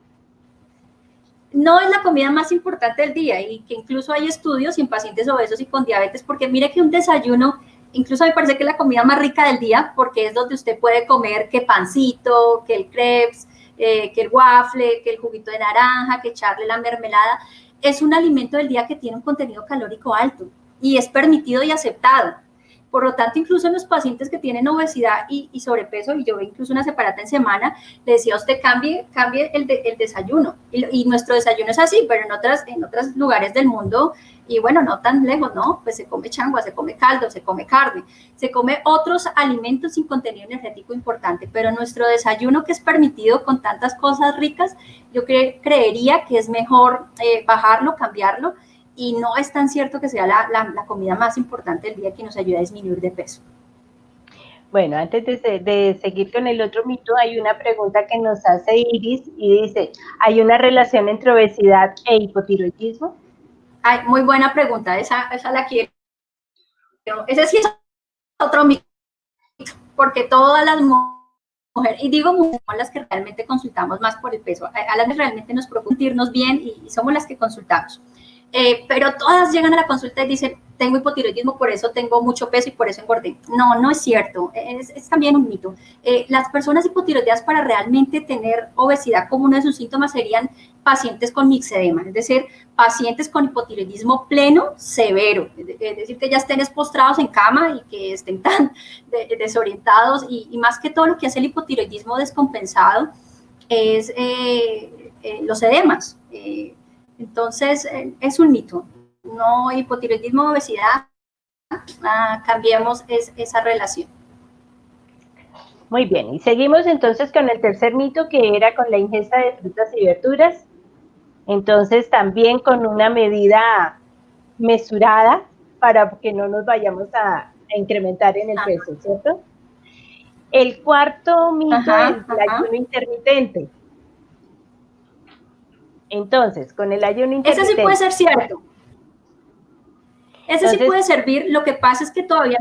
No es la comida más importante del día y que incluso hay estudios en pacientes obesos y con diabetes, porque mire que un desayuno, incluso me parece que es la comida más rica del día, porque es donde usted puede comer que pancito, que el crepes, que el waffle, que el juguito de naranja, que echarle la mermelada. Es un alimento del día que tiene un contenido calórico alto y es permitido y aceptado. Por lo tanto, incluso en los pacientes que tienen obesidad y sobrepeso, y yo incluso una separata en semana, le decía a usted cambie el desayuno. Y nuestro desayuno es así, pero en otros lugares del mundo, y bueno, no tan lejos, ¿no? Pues se come changua, se come caldo, se come carne, se come otros alimentos sin contenido energético importante, pero nuestro desayuno, que es permitido con tantas cosas ricas, yo creería que es mejor bajarlo, cambiarlo, y no es tan cierto que sea la comida más importante del día que nos ayuda a disminuir de peso. Bueno, antes de seguir con el otro mito, hay una pregunta que nos hace Iris y dice, ¿hay una relación entre obesidad e hipotiroidismo? Ay, muy buena pregunta, esa la quiero. Ese sí es otro mito, porque todas las mujeres, y digo mujeres, son las que realmente consultamos más por el peso, a las que realmente nos preocupa sentirnos bien y somos las que consultamos. Pero todas llegan a la consulta y dicen, tengo hipotiroidismo, por eso tengo mucho peso y por eso engordé. No, no es cierto, es también un mito. Las personas hipotiroideas, para realmente tener obesidad como uno de sus síntomas, serían pacientes con mixedema, es decir, pacientes con hipotiroidismo pleno severo, es decir, que ya estén postrados en cama y que estén tan desorientados, y más que todo lo que hace el hipotiroidismo descompensado es los edemas. Entonces, es un mito. No, hipotiroidismo, obesidad, cambiemos esa relación. Muy bien, y seguimos entonces con el tercer mito, que era con la ingesta de frutas y verduras. Entonces, también con una medida mesurada para que no nos vayamos a incrementar en el peso, ¿cierto? El cuarto mito es el ayuno intermitente. Entonces, con el ayuno intermitente... Ese sí puede ser cierto. Ese sí puede servir. Lo que pasa es que todavía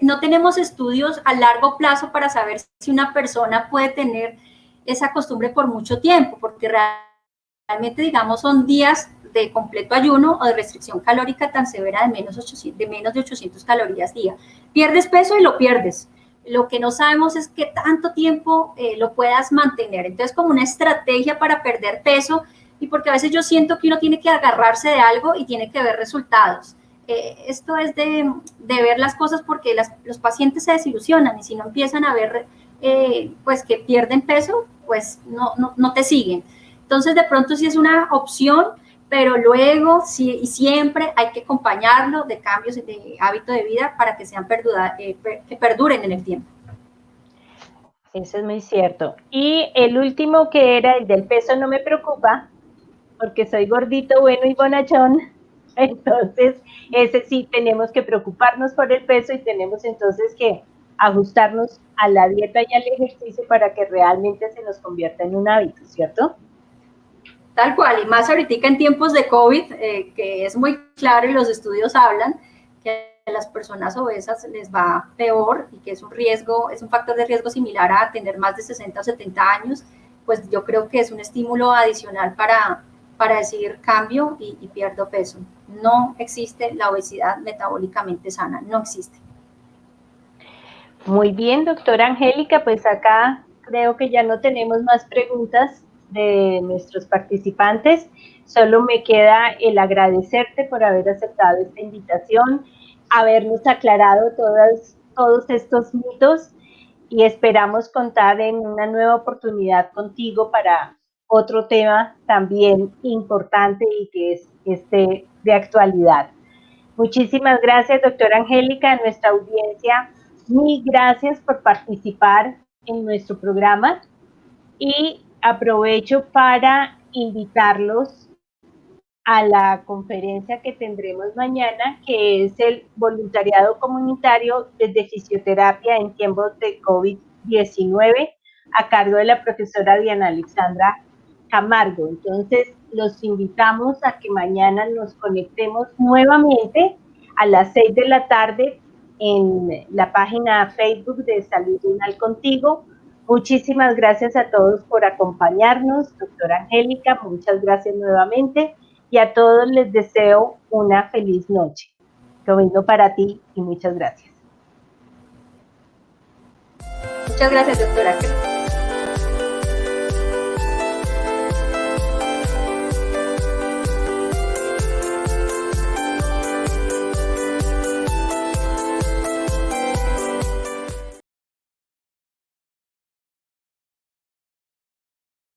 no tenemos estudios a largo plazo para saber si una persona puede tener esa costumbre por mucho tiempo, porque realmente, digamos, son días de completo ayuno o de restricción calórica tan severa de menos de 800 calorías día. Pierdes peso y lo pierdes. Lo que no sabemos es qué tanto tiempo lo puedas mantener. Entonces, como una estrategia para perder peso, y porque a veces yo siento que uno tiene que agarrarse de algo y tiene que ver resultados. Esto es de ver las cosas, porque los pacientes se desilusionan, y si no empiezan a ver pues que pierden peso, pues no te siguen. Entonces, de pronto sí es una opción, pero luego sí, y siempre hay que acompañarlo de cambios de hábito de vida para que que perduren en el tiempo. Eso es muy cierto. Y el último, que era el del peso no me preocupa, porque soy gordito, bueno y bonachón. Entonces, ese sí, tenemos que preocuparnos por el peso y tenemos entonces que ajustarnos a la dieta y al ejercicio para que realmente se nos convierta en un hábito, ¿cierto? Tal cual, y más ahorita en tiempos de COVID, que es muy claro y los estudios hablan que a las personas obesas les va peor y que es un riesgo, es un factor de riesgo similar a tener más de 60 o 70 años, pues yo creo que es un estímulo adicional para decir cambio y pierdo peso. No existe la obesidad metabólicamente sana, no existe. Muy bien, doctora Angélica, pues acá creo que ya no tenemos más preguntas de nuestros participantes. Solo me queda el agradecerte por haber aceptado esta invitación, habernos aclarado todos estos mitos, y esperamos contar en una nueva oportunidad contigo para otro tema también importante y que es de actualidad. Muchísimas gracias, doctora Angélica, a nuestra audiencia. Mil gracias por participar en nuestro programa, y aprovecho para invitarlos a la conferencia que tendremos mañana, que es el voluntariado comunitario desde fisioterapia en tiempos de COVID-19, a cargo de la profesora Diana Alexandra Camargo. Entonces, los invitamos a que mañana nos conectemos nuevamente a las 6 de la tarde en la página Facebook de Salud Unal Contigo. Muchísimas gracias a todos por acompañarnos. Doctora Angélica, muchas gracias nuevamente, y a todos les deseo una feliz noche. Lo mismo para ti y muchas gracias. Muchas gracias, doctora.